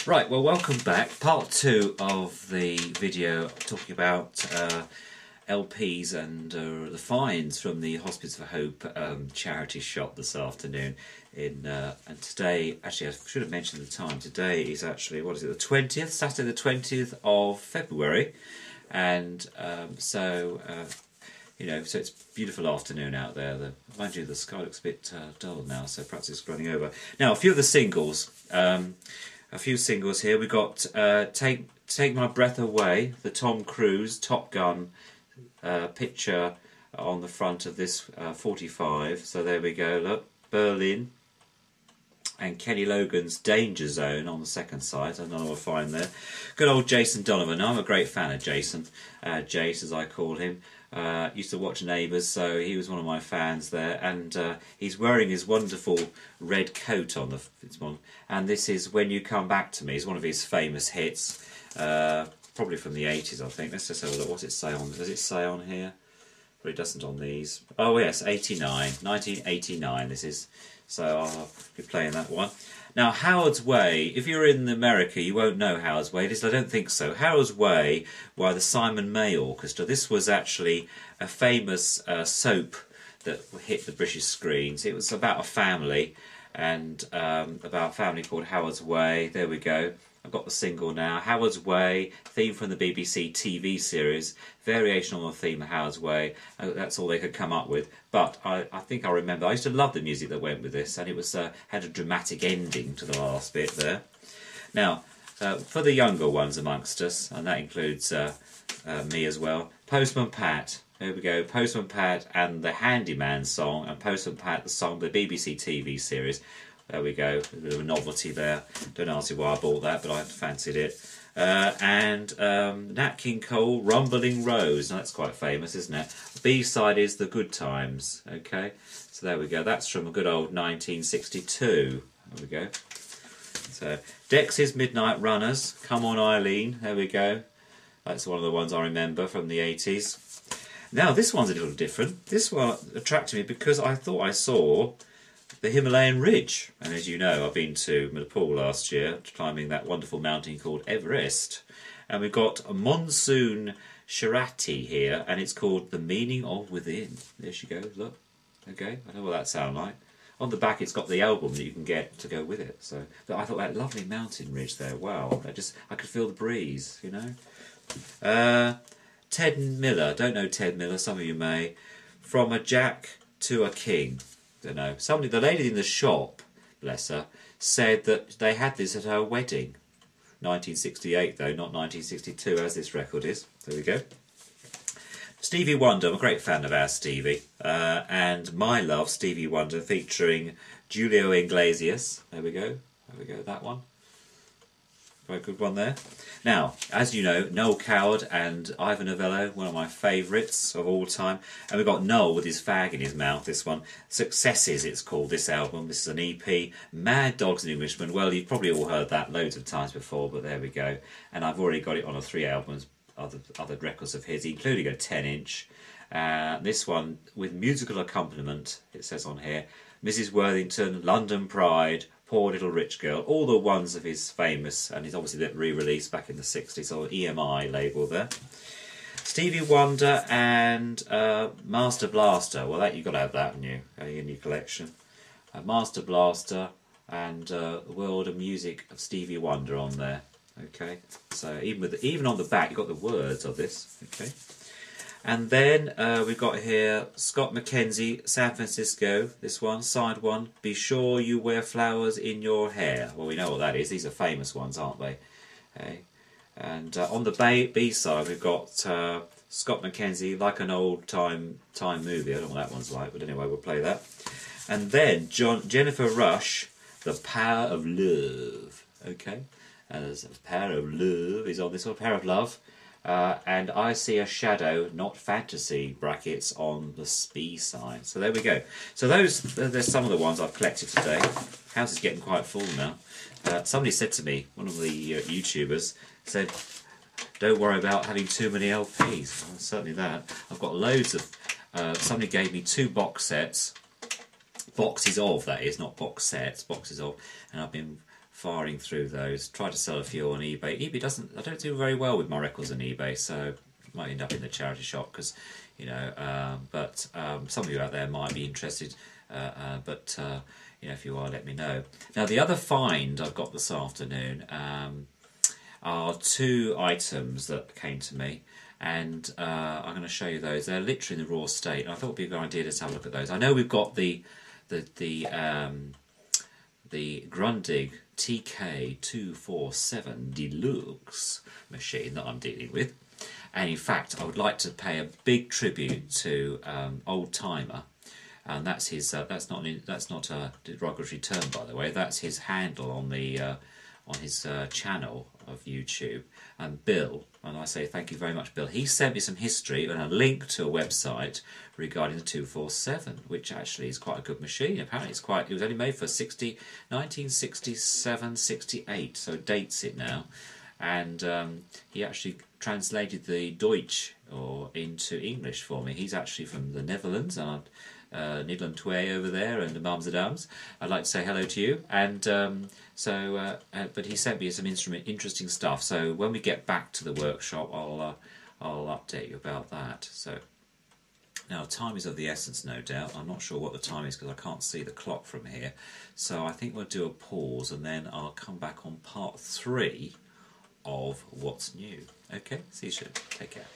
Right, well, welcome back. Part 2 of the video talking about LPs and the finds from the Hospice for Hope charity shop this afternoon. And today, actually, I should have mentioned the time. Today is actually, what is it, the 20th? Saturday the 20th of February. And you know, so it's a beautiful afternoon out there. Mind you, the sky looks a bit dull now, so perhaps it's running over. Now, a few of the singles. A few singles here. We got Take My Breath Away, the Tom Cruise Top Gun picture on the front of this 45. So there we go. Look, Berlin. And Kenny Logan's Danger Zone on the second side. I don't know what we'll find there. Good old Jason Donovan. I'm a great fan of Jason. Jace, as I call him. Used to watch Neighbours, so he was one of my fans there. And he's wearing his wonderful red coat on this one. And this is When You Come Back to Me. It's one of his famous hits. Probably from the 80s, I think. Let's just have a look. What's it say on? Does it say on here? But it doesn't on these. Oh yes, 1989 this is. So I'll be playing that one. Now, Howard's Way, if you're in America, you won't know Howard's Way. At least I don't think so. Howard's Way by the Simon May Orchestra. This was actually a famous soap that hit the British screens. It was about a family, and about a family called Howard's Way. There we go. I've got the single now. Howard's Way, theme from the BBC TV series, variation on the theme of Howard's Way. That's all they could come up with. But I think I remember, I used to love the music that went with this, and it was had a dramatic ending to the last bit there. Now, for the younger ones amongst us, and that includes me as well, Postman Pat. There we go, Postman Pat and the Handyman song, and Postman Pat, the song, the BBC TV series. There we go, a bit of a novelty there. Don't ask me why I bought that, but I fancied it. And Nat King Cole, Rumbling Rose. Now, that's quite famous, isn't it? B-side is The Good Times. Okay, so there we go. That's from a good old 1962. There we go. So, Dex's Midnight Runners, Come On Eileen. There we go. That's one of the ones I remember from the 80s. Now, this one's a little different. This one attracted me because I thought I saw the Himalayan Ridge, and as you know, I've been to Nepal last year, climbing that wonderful mountain called Everest, and we've got a Monsoon Sharati here, and it's called The Meaning of Within. There she goes, look. Okay, I know what that sounds like. On the back, it's got the album that you can get to go with it. So, but I thought that lovely mountain ridge there. Wow, I could feel the breeze, you know. Ted Miller, don't know Ted Miller. Some of you may. From a Jack to a King. Don't know. The lady in the shop, bless her, said that they had this at her wedding. 1968 though, not 1962 as this record is. There we go. Stevie Wonder, I'm a great fan of our Stevie. And My Love, Stevie Wonder, featuring Julio Iglesias. There we go. There we go, that one. Very good one there. Now, as you know, Noel Coward and Ivor Novello, one of my favourites of all time. And we've got Noel with his fag in his mouth, this one. Successes, it's called, this album. This is an EP. Mad Dogs and Englishmen. Well, you've probably all heard that loads of times before, but there we go. And I've already got it on 3 albums, other records of his, including a 10-inch. This one with musical accompaniment, it says on here. Mrs. Worthington, London Pride, Poor Little Rich Girl, all the ones of his famous, and he's obviously re-released back in the 60s, or EMI label there. Stevie Wonder and Master Blaster. Well, that you've got to have that, haven't you, in your collection. Master Blaster and the World of Music of Stevie Wonder on there. Okay, so even on the back, you've got the words of this. Okay. And then we've got here Scott McKenzie, San Francisco, this one, side one. Be sure you wear flowers in your hair. Well, we know what that is. These are famous ones, aren't they? Okay. And on the B side, we've got Scott McKenzie, Like an Old Time Movie. I don't know what that one's like, but anyway, we'll play that. And then Jennifer Rush, The Power of Love. Okay. And there's Power of Love is on this one, Power of Love. And I See a Shadow, Not Fantasy, brackets on the B side. So there we go. So there's some of the ones I've collected today. House is getting quite full now. Somebody said to me, one of the YouTubers, said, don't worry about having too many LPs. Well, certainly that. I've got loads of... somebody gave me 2 box sets. Boxes of, that is, not box sets. Boxes of. And I've been firing through those. Try to sell a few on eBay. eBay doesn't. I don't do very well with my records on eBay, so might end up in the charity shop because, you know. But some of you out there might be interested. But you know, if you are, let me know. Now, the other find I've got this afternoon are two items that came to me, and I'm going to show you those. They're literally in the raw state. I thought it'd be a good idea to have a look at those. I know we've got the Grundig TK247 Deluxe machine that I'm dealing with, and in fact I would like to pay a big tribute to Old Timer, and that's his. That's not a derogatory term, by the way. That's his handle on his channel of YouTube, and Bill. And I say thank you very much, Bill. He sent me some history and a link to a website regarding the 247, which actually is quite a good machine. Apparently it was only made for 1967, 68, so it dates it now. And he actually translated the Deutsch into English for me. He's actually from the Netherlands, and Nederland 2 over there, and the Amsterdams. I'd like to say hello to you. And but he sent me some interesting stuff. So when we get back to the workshop, I'll update you about that. So now time is of the essence, no doubt. I'm not sure what the time is because I can't see the clock from here. So I think we'll do a pause, and then I'll come back on part 3 of what's new. Okay, see you soon. Take care.